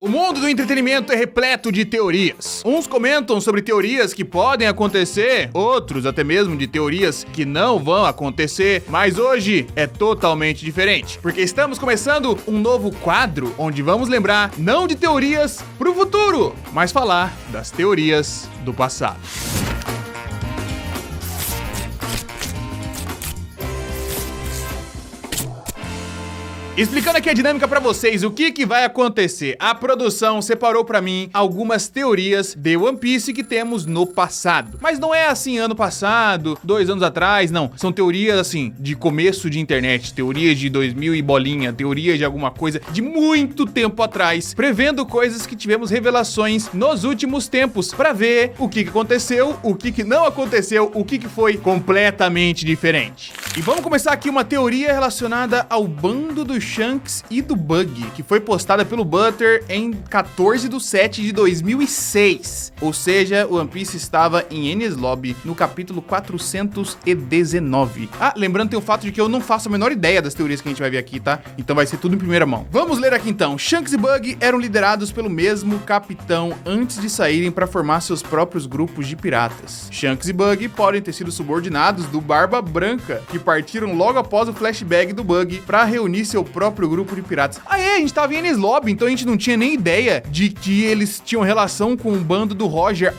O mundo do entretenimento é repleto de teorias. Uns comentam sobre teorias que podem acontecer, outros até mesmo de teorias que não vão acontecer, mas hoje é totalmente diferente, porque estamos começando um novo quadro onde vamos lembrar não de teorias pro futuro, mas falar das teorias do passado. Explicando aqui a dinâmica pra vocês, o que vai acontecer. A produção separou pra mim algumas teorias de One Piece que temos no passado. Mas não é assim ano passado, 2 anos atrás, não. São teorias assim, de começo de internet, teorias de 2000 e bolinha, teorias de alguma coisa de muito tempo atrás, prevendo coisas que tivemos revelações nos últimos tempos, pra ver o que aconteceu, o que não aconteceu, o que foi completamente diferente. E vamos começar aqui uma teoria relacionada ao bando do Shanks e do Bug, que foi postada pelo Butter em 14/7/2006. Ou seja, o One Piece estava em Enies Lobby no capítulo 419. Ah, lembrando tem o fato de que eu não faço a menor ideia das teorias que a gente vai ver aqui, tá? Então vai ser tudo em primeira mão. Vamos ler aqui então. Shanks e Bug eram liderados pelo mesmo capitão antes de saírem para formar seus próprios grupos de piratas. Shanks e Bug podem ter sido subordinados do Barba Branca, que partiram logo após o flashback do Bug para reunir seu próprio grupo de piratas. Ah é, a gente tava em Enies Lobby, então a gente não tinha nem ideia de que eles tinham relação com o bando do Roger.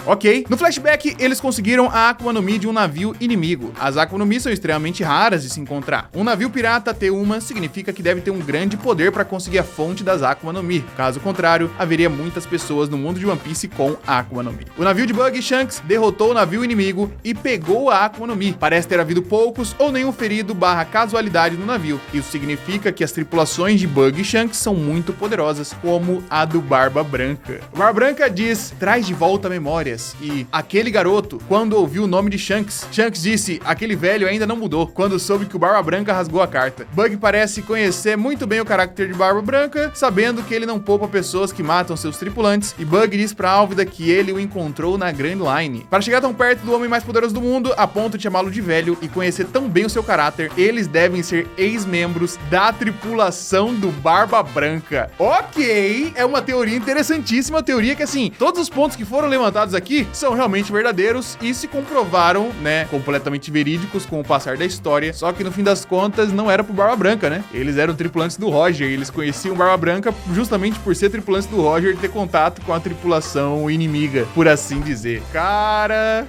Ok. No flashback, eles conseguiram a Akuma no Mi de um navio inimigo. As Akuma no Mi são extremamente raras de se encontrar. Um navio pirata ter uma significa que deve ter um grande poder para conseguir a fonte das Akuma no Mi. Caso contrário, haveria muitas pessoas no mundo de One Piece com Akuma no Mi. O navio de Bug e Shanks derrotou o navio inimigo e pegou a Akuma no Mi. Parece ter havido poucos ou nenhum ferido / casualidade no navio. Isso significa que as tripulações de Bug e Shanks são muito poderosas, como a do Barba Branca. O Barba Branca diz: traz de volta a memória. E aquele garoto, quando ouviu o nome de Shanks, Shanks disse: aquele velho ainda não mudou, quando soube que o Barba Branca rasgou a carta. Bug parece conhecer muito bem o caráter de Barba Branca, sabendo que ele não poupa pessoas que matam seus tripulantes, e Bug diz pra Álvida que ele o encontrou na Grand Line. Para chegar tão perto do homem mais poderoso do mundo, a ponto de chamá-lo de velho e conhecer tão bem o seu caráter, eles devem ser ex-membros da tripulação do Barba Branca. Ok, é uma teoria interessantíssima, teoria que assim, todos os pontos que foram levantados aqui são realmente verdadeiros e se comprovaram, né, completamente verídicos com o passar da história, só que no fim das contas não era pro Barba Branca, né? Eles eram tripulantes do Roger, eles conheciam o Barba Branca justamente por ser tripulantes do Roger e ter contato com a tripulação inimiga, por assim dizer. Cara,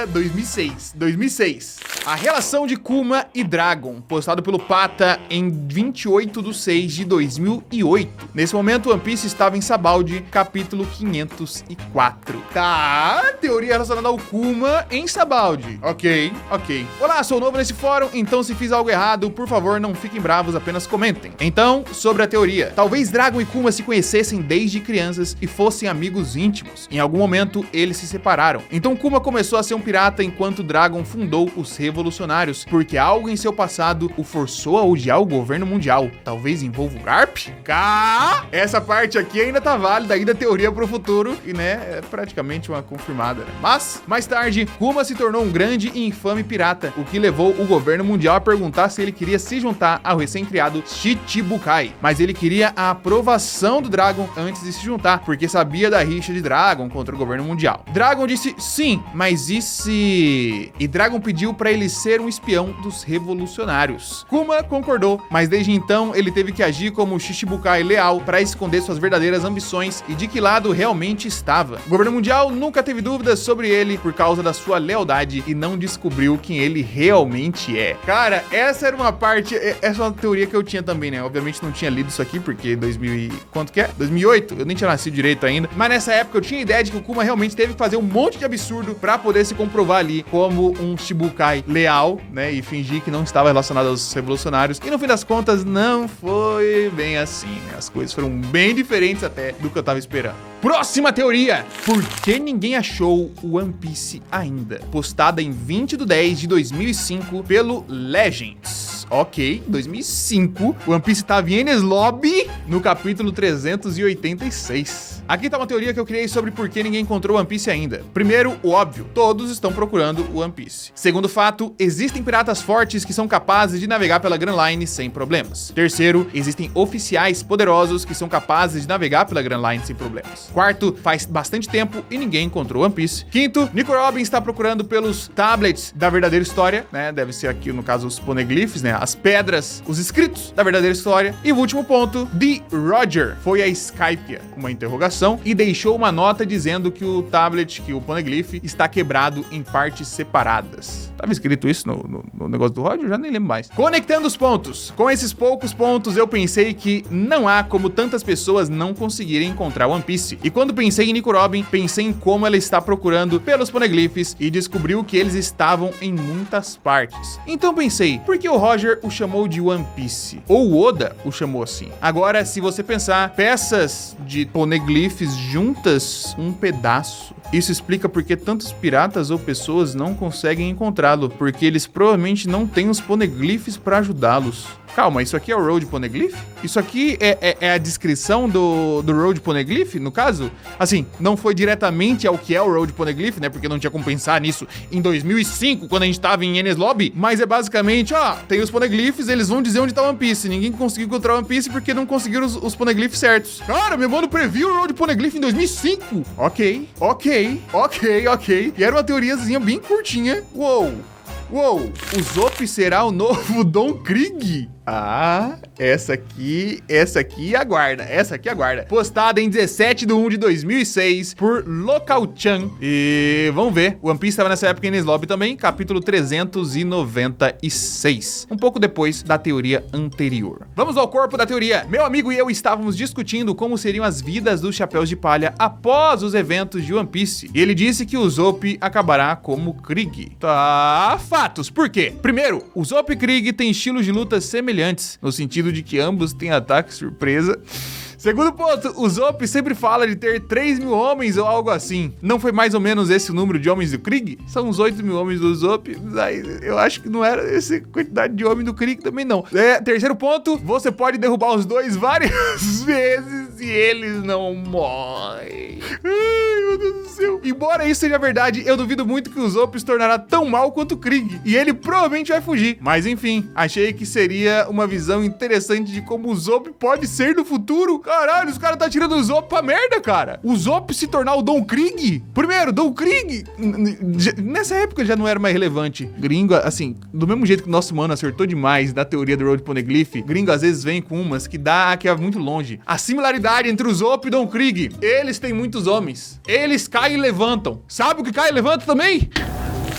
2006. A relação de Kuma e Dragon, postado pelo Pata em 28/6/2008. Nesse momento, One Piece estava em Sabaody, capítulo 504. Tá, teoria relacionada ao Kuma em Sabaody. Ok. Olá, sou novo nesse fórum, então se fiz algo errado, por favor, não fiquem bravos, apenas comentem. Então, sobre a teoria. Talvez Dragon e Kuma se conhecessem desde crianças e fossem amigos íntimos. Em algum momento, eles se separaram. Então, Kuma começou a ser um pirata enquanto Dragon fundou os revolucionários, porque algo em seu passado o forçou a odiar o governo mundial. Talvez envolva o Garp? Essa parte aqui ainda tá válida, ainda teoria pro futuro, e né, é praticamente uma confirmada, né? Mas, mais tarde, Kuma se tornou um grande e infame pirata, o que levou o governo mundial a perguntar se ele queria se juntar ao recém-criado Shichibukai. Mas ele queria a aprovação do Dragon antes de se juntar, porque sabia da rixa de Dragon contra o governo mundial. Dragon disse sim, mas e se... E Dragon pediu pra ele ser um espião dos revolucionários. Kuma concordou, mas desde então ele teve que agir como o Shichibukai leal para esconder suas verdadeiras ambições e de que lado realmente estava. O governo mundial nunca teve dúvidas sobre ele por causa da sua lealdade e não descobriu quem ele realmente é. Cara, essa era uma parte, essa é uma teoria que eu tinha também, né? Obviamente não tinha lido isso aqui porque 2008? Eu nem tinha nascido direito ainda. Mas nessa época eu tinha ideia de que o Kuma realmente teve que fazer um monte de absurdo pra poder se comprovar ali como um Shichibukai leal, né? E fingir que não estava relacionado aos revolucionários. E no fim das contas não foi bem assim, né? As coisas foram bem diferentes até do que eu tava esperando. Próxima teoria. Por que ninguém achou o One Piece ainda? Postada em 20/10/2005 pelo Legends. Ok, 2005, One Piece tava em Enies Lobby no capítulo 386. Aqui tá uma teoria que eu criei sobre por que ninguém encontrou One Piece ainda. Primeiro, o óbvio, todos estão procurando o One Piece. Segundo fato, existem piratas fortes que são capazes de navegar pela Grand Line sem problemas. Terceiro, existem oficiais poderosos que são capazes de navegar pela Grand Line sem problemas. Quarto, faz bastante tempo e ninguém encontrou One Piece. Quinto, Nico Robin está procurando pelos tablets da verdadeira história, né? Deve ser aqui, no caso, os poneglyphs, né? As pedras, os escritos da verdadeira história. E o último ponto, The Roger foi a Skypiea, com uma interrogação, e deixou uma nota dizendo que o tablet, que o poneglyph, está quebrado em partes separadas. Tava escrito isso no negócio do Roger? Eu já nem lembro mais. Conectando os pontos. Com esses poucos pontos, eu pensei que não há como tantas pessoas não conseguirem encontrar One Piece. E quando pensei em Nico Robin, pensei em como ela está procurando pelos poneglyphs e descobriu que eles estavam em muitas partes. Então pensei, por que o Roger o chamou de One Piece? Ou o Oda o chamou assim? Agora, se você pensar, peças de poneglyphs juntas, um pedaço. Isso explica porque tantos piratas ou pessoas não conseguem encontrá-lo, porque eles provavelmente não têm os poneglyphs para ajudá-los. Calma, isso aqui é o Road Poneglyph? Isso aqui é a descrição do Road Poneglyph, no caso? Assim, não foi diretamente ao que é o Road Poneglyph, né? Porque não tinha como pensar nisso em 2005, quando a gente tava em Enies Lobby. Mas é basicamente, tem os poneglyphs, eles vão dizer onde tá One Piece. Ninguém conseguiu encontrar One Piece porque não conseguiram os poneglyphs certos. Cara, meu mano previu o Road Poneglyph em 2005. Ok. E era uma teoriazinha bem curtinha. Uou, o Zop será o novo Don Krieg? Essa aqui aguarda. Postada em 17/1/2006 por Local-chan. E vamos ver. One Piece estava nessa época em Enies Lobby também, capítulo 396. Um pouco depois da teoria anterior. Vamos ao corpo da teoria. Meu amigo e eu estávamos discutindo como seriam as vidas dos Chapéus de Palha após os eventos de One Piece. E ele disse que o Zop acabará como Krieg. Tá, fatos. Por quê? Primeiro, o Zop e Krieg têm estilos de luta semelhantes, no sentido de que ambos têm ataque surpresa. Segundo ponto, o Zop sempre fala de ter 3.000 homens ou algo assim. Não foi mais ou menos esse o número de homens do Krieg? São uns 8.000 homens do Zop. Eu acho que não era essa quantidade de homens do Krieg também, não. Terceiro ponto, você pode derrubar os dois várias vezes e eles não morrem. Ai, meu Deus do céu. Embora isso seja verdade, eu duvido muito que o Zop se tornará tão mal quanto o Krieg. E ele provavelmente vai fugir. Mas enfim, achei que seria uma visão interessante de como o Zop pode ser no futuro. Caralho, os caras tá tirando o Zop pra merda, cara. O Zop se tornar o Don Krieg? Primeiro, Don Krieg, nessa época já não era mais relevante. Gringo, assim, do mesmo jeito que o nosso mano acertou demais da teoria do Road Poneglyph, gringo às vezes vem com umas que é muito longe. A similaridade entre o Zop e Don Krieg. Eles têm muitos homens. Eles caem e levantam. Sabe o que cai e levanta também?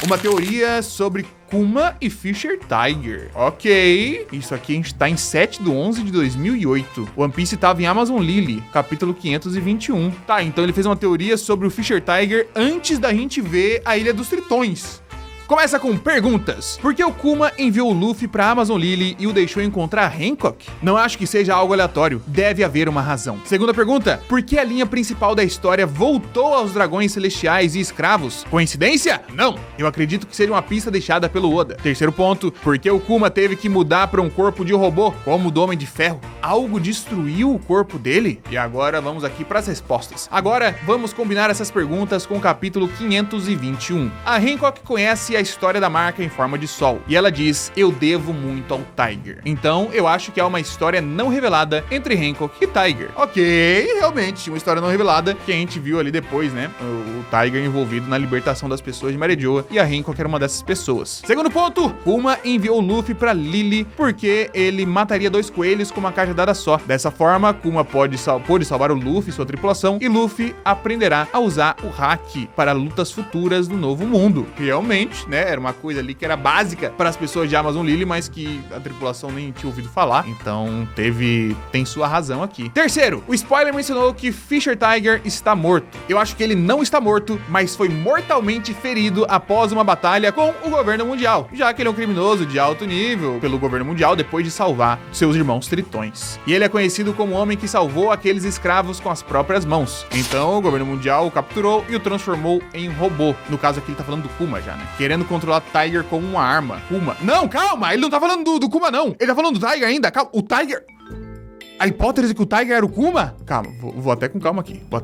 Uma teoria sobre Kuma e Fisher Tiger. Ok, isso aqui a gente tá em 7/11/2008. One Piece tava em Amazon Lily, capítulo 521. Tá, então ele fez uma teoria sobre o Fisher Tiger antes da gente ver a Ilha dos Tritões. Começa com perguntas. Por que o Kuma enviou o Luffy pra Amazon Lily e o deixou encontrar Hancock? Não acho que seja algo aleatório. Deve haver uma razão. Segunda pergunta. Por que a linha principal da história voltou aos dragões celestiais e escravos? Coincidência? Não. Eu acredito que seja uma pista deixada pelo Oda. Terceiro ponto. Por que o Kuma teve que mudar pra um corpo de robô, como o do Homem de Ferro? Algo destruiu o corpo dele? E agora vamos aqui pras respostas. Agora vamos combinar essas perguntas com o capítulo 521. A Hancock conhece a história da marca em forma de sol. E ela diz, eu devo muito ao Tiger. Então, eu acho que há uma história não revelada entre Hancock e Tiger. Ok, realmente, uma história não revelada que a gente viu ali depois, né? O Tiger envolvido na libertação das pessoas de Marejoa e a Hancock era uma dessas pessoas. Segundo ponto, Kuma enviou o Luffy pra Lily porque ele mataria 2 coelhos com uma cajadada só. Dessa forma, Kuma pôde salvar o Luffy e sua tripulação e Luffy aprenderá a usar o haki para lutas futuras no Novo Mundo. Realmente, né? Era uma coisa ali que era básica para as pessoas de Amazon Lily, mas que a tripulação nem tinha ouvido falar. Então, tem sua razão aqui. Terceiro, o spoiler mencionou que Fisher Tiger está morto. Eu acho que ele não está morto, mas foi mortalmente ferido após uma batalha com o governo mundial, já que ele é um criminoso de alto nível pelo governo mundial depois de salvar seus irmãos tritões. E ele é conhecido como o homem que salvou aqueles escravos com as próprias mãos. Então, o governo mundial o capturou e o transformou em robô. No caso aqui, ele tá falando do Kuma já, né? Querendo controlar Tiger como uma arma. Kuma. Não, calma, ele não tá falando do Kuma, não. Ele tá falando do Tiger ainda. Calma, o Tiger... A hipótese que o Tiger era o Kuma? Calma, vou até com calma aqui. Vou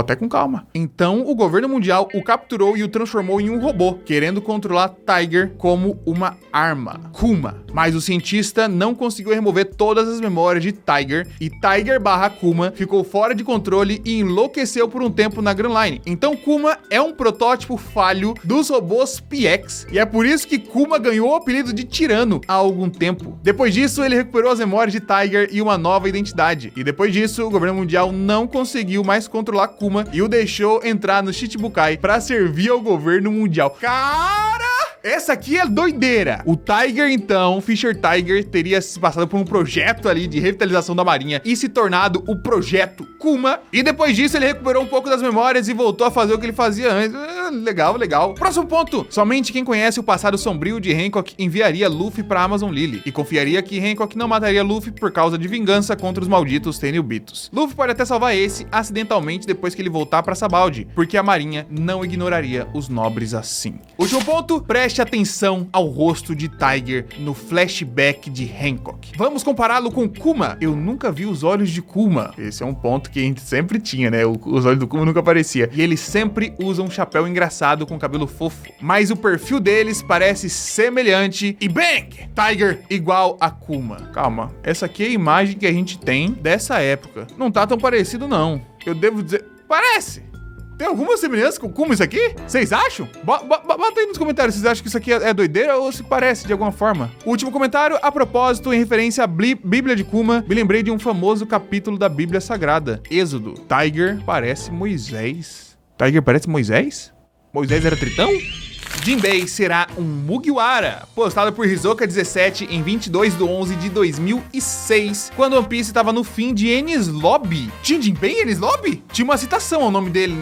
até com calma. Então, o governo mundial o capturou e o transformou em um robô, querendo controlar Tiger como uma arma, Kuma. Mas o cientista não conseguiu remover todas as memórias de Tiger e Tiger/Kuma ficou fora de controle e enlouqueceu por um tempo na Grand Line. Então, Kuma é um protótipo falho dos robôs PX e é por isso que Kuma ganhou o apelido de Tirano há algum tempo. Depois disso, ele recuperou as memórias de Tiger e uma nova identidade. E depois disso, o governo mundial não conseguiu mais controlar Kuma e o deixou entrar no Shichibukai para servir ao governo mundial. Cara! Essa aqui é doideira. O Tiger, então, Fisher Tiger, teria se passado por um projeto ali de revitalização da marinha e se tornado o projeto Kuma. E depois disso, ele recuperou um pouco das memórias e voltou a fazer o que ele fazia antes. Legal, legal. Próximo ponto. Somente quem conhece o passado sombrio de Hancock enviaria Luffy pra Amazon Lily e confiaria que Hancock não mataria Luffy por causa de vingança contra os malditos Tenryubitos. Luffy pode até salvar esse acidentalmente depois que ele voltar pra Sabaody, porque a marinha não ignoraria os nobres assim. Último ponto. Preste atenção ao rosto de Tiger no flashback de Hancock. Vamos compará-lo com Kuma. Eu nunca vi os olhos de Kuma. Esse é um ponto que a gente sempre tinha, né? Os olhos do Kuma nunca aparecia. E ele sempre usa um chapéu engraçado com cabelo fofo. Mas o perfil deles parece semelhante e bang! Tiger igual a Kuma. Calma, essa aqui é a imagem que a gente tem dessa época. Não tá tão parecido não. Eu devo dizer... Parece! Tem alguma semelhança com Kuma isso aqui? Vocês acham? Bota aí nos comentários se vocês acham que isso aqui é doideira ou se parece de alguma forma. Último comentário, a propósito, em referência à Bíblia de Kuma, me lembrei de um famoso capítulo da Bíblia Sagrada, Êxodo. Tiger parece Moisés. Tiger parece Moisés? Moisés era tritão? Jinbei será um Mugiwara, postado por Hisoka17 em 22/11/2006, quando One Piece estava no fim de Enies Lobby. Tinha Jinbei em Enies Lobby? Tinha uma citação ao nome dele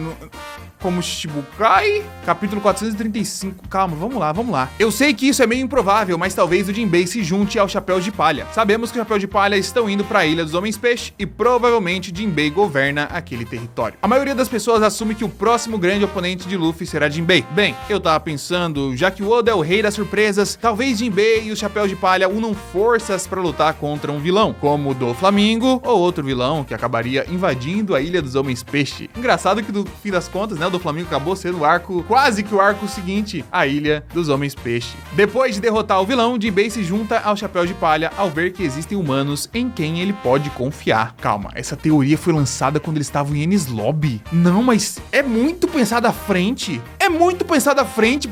como Shichibukai, capítulo 435. Calma, vamos lá. Eu sei que isso é meio improvável, mas talvez o Jinbei se junte aos Chapéus de Palha. Sabemos que os Chapéus de Palha estão indo para a Ilha dos Homens Peixe e provavelmente Jinbei governa aquele território. A maioria das pessoas assume que o próximo grande oponente de Luffy será Jinbei. Bem, eu tava pensando, já que o Oda é o rei das surpresas, talvez Jinbei e os Chapéus de Palha unam forças para lutar contra um vilão, como o do Flamingo ou outro vilão que acabaria invadindo a Ilha dos Homens Peixe. Engraçado que no fim das contas, né, o do Flamingo acabou sendo o arco, quase que o arco seguinte, a Ilha dos Homens Peixe. Depois de derrotar o vilão, Jinbei se junta ao Chapéu de Palha ao ver que existem humanos em quem ele pode confiar. Calma, essa teoria foi lançada quando eles estavam em Enies Lobby? Não, mas é muito pensada à frente.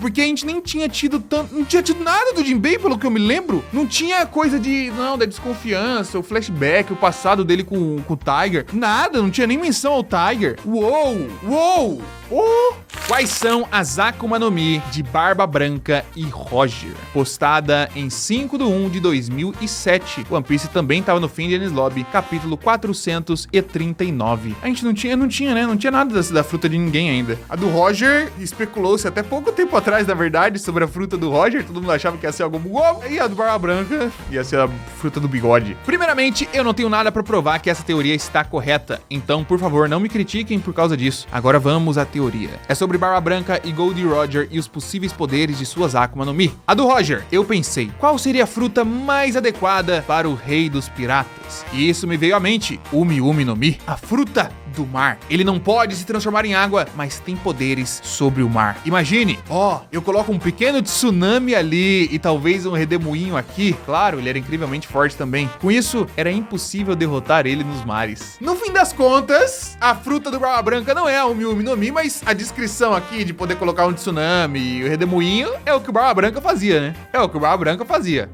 Porque a gente nem tinha tido não tinha tido nada do Jinbei, pelo que eu me lembro. Não tinha coisa da desconfiança, o flashback, o passado dele com o Tiger. Nada, não tinha nem menção ao Tiger. Uou! Quais são as Akuma no Mi de Barba Branca e Roger? Postada em 5/1/2007. One Piece também estava no fim de Enies Lobby, capítulo 439. A gente não tinha, né? Não tinha nada da fruta de ninguém ainda. A do Roger, especulou-se até pouco tempo atrás, na verdade, sobre a fruta do Roger. Todo mundo achava que ia ser algo bom. E a do Barba Branca ia ser a fruta do bigode. Primeiramente, eu não tenho nada pra provar que essa teoria está correta. Então, por favor, não me critiquem por causa disso. Agora vamos à teoria. É sobre Barba Branca e Goldie Roger e os possíveis poderes de suas Akuma no Mi. A do Roger, eu pensei, qual seria a fruta mais adequada para o rei dos piratas? E isso me veio à mente, Umi Umi no Mi, a fruta do mar. Ele não pode se transformar em água, mas tem poderes sobre o mar. Imagine, eu coloco um pequeno tsunami ali e talvez um redemoinho aqui. Claro, ele era incrivelmente forte também. Com isso, era impossível derrotar ele nos mares. No fim das contas, a fruta do Barba Branca não é a Umi Umi no Mi, mas a descrição aqui de poder colocar um tsunami e o redemoinho é o que o Barba Branca fazia, né?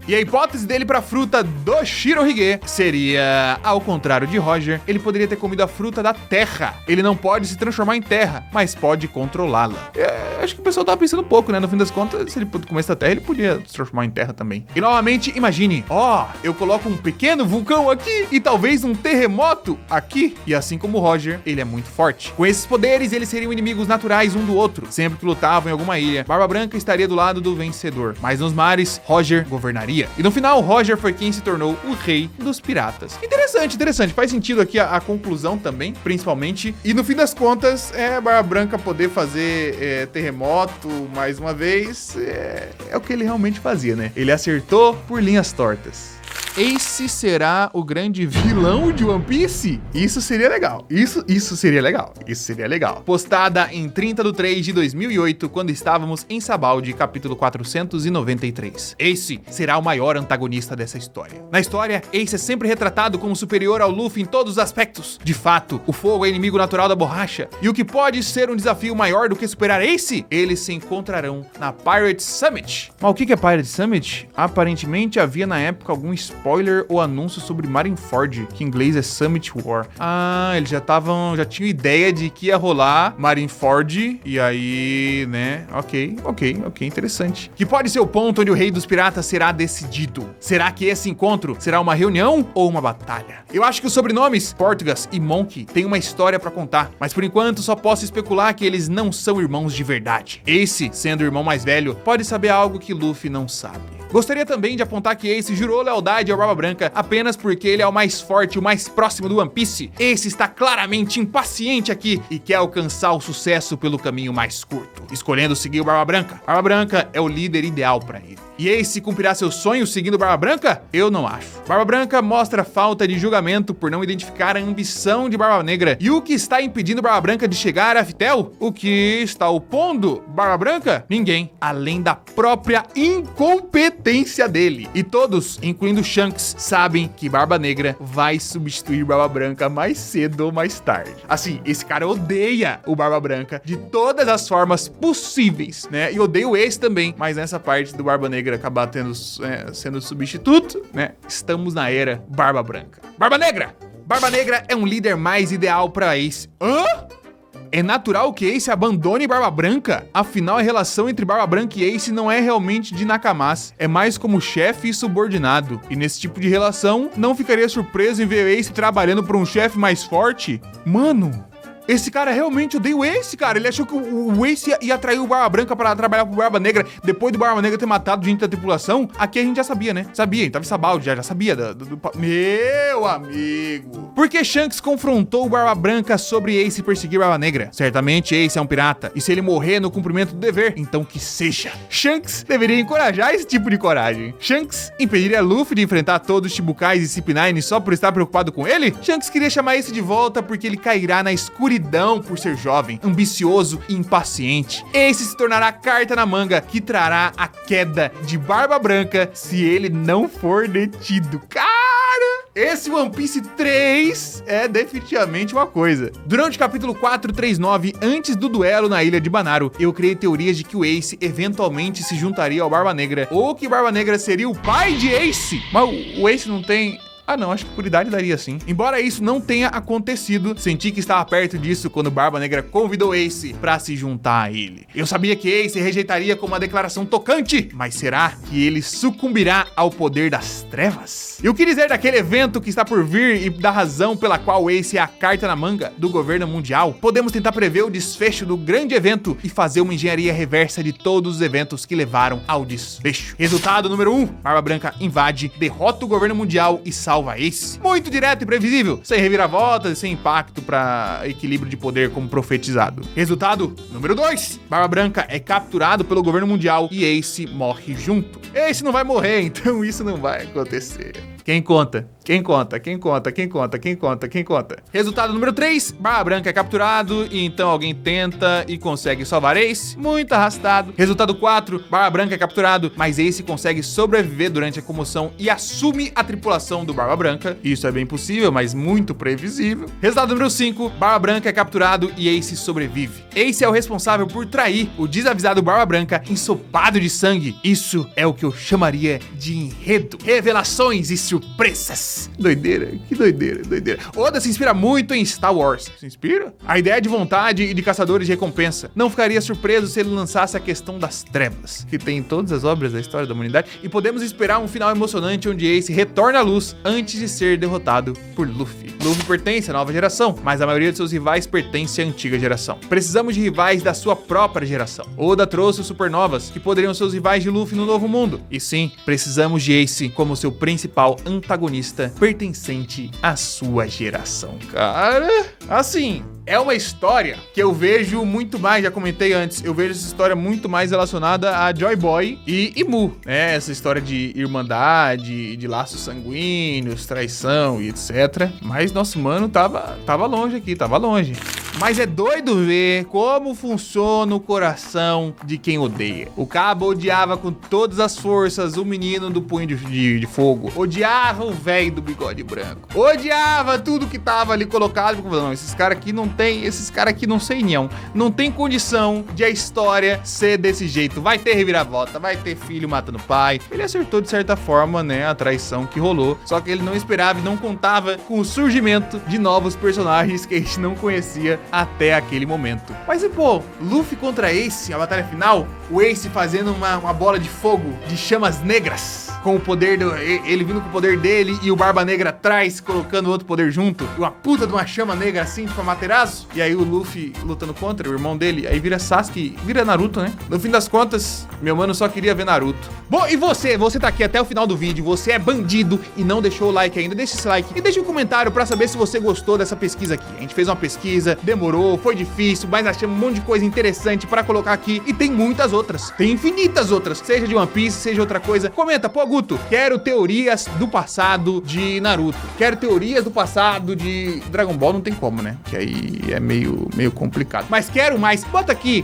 E a hipótese dele pra fruta do Shirohige seria, ao contrário de Roger, ele poderia ter comido a fruta da terra. Ele não pode se transformar em terra, mas pode controlá-la. Acho que o pessoal tava pensando um pouco, né? No fim das contas, se ele começar da terra, ele podia se transformar em terra também. E novamente, imagine, eu coloco um pequeno vulcão aqui e talvez um terremoto aqui. E assim como o Roger, ele é muito forte. Com esses poderes, eles seriam inimigos naturais um do outro. Sempre que lutavam em alguma ilha, Barba Branca estaria do lado do vencedor. Mas nos mares, Roger governaria. E no final, Roger foi quem se tornou o rei dos piratas. Interessante. Faz sentido aqui a conclusão também, principalmente. E no fim das contas, Barba Branca poder fazer terremoto mais uma vez, é o que ele realmente fazia, né? Ele acertou por linhas tortas. Ace será o grande vilão de One Piece? Isso seria legal. Isso seria legal. Isso seria legal. Postada em 30/3/2008, quando estávamos em Sabaody, capítulo 493. Ace será o maior antagonista dessa história. Na história, Ace é sempre retratado como superior ao Luffy em todos os aspectos. De fato, o fogo é inimigo natural da borracha. E o que pode ser um desafio maior do que superar Ace? Eles se encontrarão na Pirate Summit. Mas o que é Pirate Summit? Aparentemente havia na época algum spoiler ou anúncio sobre Marineford, que em inglês é Summit War. Ah, eles já tinham ideia de que ia rolar Marineford, e aí, né, ok, interessante. Que pode ser o ponto onde o rei dos piratas será decidido. Será que esse encontro será uma reunião ou uma batalha? Eu acho que os sobrenomes Portugas e Monkey têm uma história pra contar, mas por enquanto só posso especular que eles não são irmãos de verdade. Ace, sendo o irmão mais velho, pode saber algo que Luffy não sabe. Gostaria também de apontar que Ace jurou lealdade ao Barba Branca apenas porque ele é o mais forte e o mais próximo do One Piece. Ace está claramente impaciente aqui e quer alcançar o sucesso pelo caminho mais curto, escolhendo seguir o Barba Branca. Barba Branca é o líder ideal para ele. E Ace cumprirá seus sonhos seguindo Barba Branca? Eu não acho. Barba Branca mostra falta de julgamento por não identificar a ambição de Barba Negra. E o que está impedindo Barba Branca de chegar a Vitel? O que está opondo Barba Branca? Ninguém, além da própria incompetência dele. E todos, incluindo Shanks, sabem que Barba Negra vai substituir Barba Branca mais cedo ou mais tarde. Assim, esse cara odeia o Barba Branca de todas as formas possíveis, né? E odeia o Ace também, mas nessa parte do Barba Negra acabar sendo substituto, né? Estamos na era Barba Branca. Barba Negra! Barba Negra é um líder mais ideal para Ace. Hã? É natural que Ace abandone Barba Branca? Afinal, a relação entre Barba Branca e Ace não é realmente de nakamas, é mais como chefe e subordinado. E nesse tipo de relação, não ficaria surpreso em ver Ace trabalhando por um chefe mais forte? Mano... esse cara realmente odeia o Ace, cara. Ele achou que o Ace ia atrair o Barba Branca para trabalhar pro Barba Negra depois do Barba Negra ter matado gente da tripulação. Aqui a gente já sabia, né? Sabia, a gente tava em Sabaody, já sabia. Meu amigo. Por que Shanks confrontou o Barba Branca sobre Ace perseguir Barba Negra? Certamente Ace é um pirata. E se ele morrer no cumprimento do dever, então que seja. Shanks deveria encorajar esse tipo de coragem. Shanks impediria Luffy de enfrentar todos os Chibukais e CP9 só por estar preocupado com ele? Shanks queria chamar Ace de volta porque ele cairá na escuridão por ser jovem, ambicioso e impaciente. Ace se tornará a carta na manga que trará a queda de Barba Branca se ele não for detido. Cara, esse One Piece 3 é definitivamente uma coisa. Durante o capítulo 439, antes do duelo na ilha de Banaru, eu criei teorias de que o Ace eventualmente se juntaria ao Barba Negra, ou que Barba Negra seria o pai de Ace. Mas o Ace não tem... ah não, acho que por idade daria sim. Embora isso não tenha acontecido, senti que estava perto disso quando Barba Negra convidou Ace pra se juntar a ele. Eu sabia que Ace rejeitaria com uma declaração tocante, mas será que ele sucumbirá ao poder das trevas? E o que dizer daquele evento que está por vir e da razão pela qual Ace é a carta na manga do governo mundial? Podemos tentar prever o desfecho do grande evento e fazer uma engenharia reversa de todos os eventos que levaram ao desfecho. Resultado número 1, Barba Branca invade, derrota o governo mundial e salva Ace. Muito direto e previsível, sem reviravoltas e sem impacto para equilíbrio de poder como profetizado. Resultado número 2, Barba Branca é capturado pelo governo mundial e Ace morre junto. Ace não vai morrer, então isso não vai acontecer. Quem conta? Quem conta? Quem conta? Quem conta? Quem conta? Quem conta? Resultado número 3, Barba Branca é capturado e então alguém tenta e consegue salvar Ace. Muito arrastado. Resultado 4, Barba Branca é capturado, mas Ace consegue sobreviver durante a comoção e assume a tripulação do Barba Branca. Isso é bem possível, mas muito previsível. Resultado número 5, Barba Branca é capturado e Ace sobrevive. Ace é o responsável por trair o desavisado Barba Branca ensopado de sangue. Isso é o que eu chamaria de enredo. Revelações e surpresas. Doideira, que doideira, doideira. Oda se inspira muito em Star Wars. Se inspira? A ideia de vontade e de caçadores de recompensa. Não ficaria surpreso se ele lançasse a questão das trevas, que tem em todas as obras da história da humanidade, e podemos esperar um final emocionante onde Ace retorna à luz antes de ser derrotado por Luffy. Luffy pertence à nova geração, mas a maioria de seus rivais pertence à antiga geração. Precisamos de rivais da sua própria geração. Oda trouxe os supernovas, que poderiam ser os rivais de Luffy no novo mundo. E sim, precisamos de Ace como seu principal antagonista pertencente à sua geração. Cara, assim, é uma história que eu vejo muito mais, já comentei antes, eu vejo essa história muito mais relacionada a Joy Boy e Mu, né? Essa história de irmandade, de laços sanguíneos, traição e etc. Mas nosso mano tava longe aqui, tava longe. Mas é doido ver como funciona o coração de quem odeia. O Cabo odiava com todas as forças o menino do punho de fogo. Odiava o velho do bigode branco. Odiava tudo que tava ali colocado. Não, esses caras aqui não sei não. Não tem condição de a história ser desse jeito. Vai ter reviravolta, vai ter filho matando pai. Ele acertou de certa forma, né, a traição que rolou. Só que ele não esperava e não contava com o surgimento de novos personagens que a gente não conhecia até aquele momento. Mas e pô, Luffy contra Ace, a batalha final, o Ace fazendo uma bola de fogo, de chamas negras, com o poder ele vindo com o poder dele e o Barba Negra atrás, colocando outro poder junto, uma puta de uma chama negra assim, tipo Amaterasu, e aí o Luffy lutando contra o irmão dele, aí vira Sasuke, vira Naruto, né? No fim das contas, meu mano só queria ver Naruto. Bom, e você tá aqui até o final do vídeo, você é bandido e não deixou o like ainda, deixa esse like e deixa um comentário pra saber se você gostou dessa pesquisa aqui. A gente fez uma pesquisa, demorou, foi difícil, mas achamos um monte de coisa interessante pra colocar aqui e tem muitas outras, tem infinitas outras, seja de One Piece, seja outra coisa. Comenta, pô Guto, quero teorias do passado de Naruto, quero teorias do passado de Dragon Ball, não tem como, né? Que aí é meio complicado, mas quero mais, bota aqui,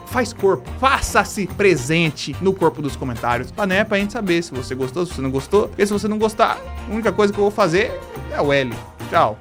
faz corpo, faça-se presente no corpo dos comentários, né, pra gente saber se você gostou, se você não gostou, porque se você não gostar, a única coisa que eu vou fazer é o L. Tchau.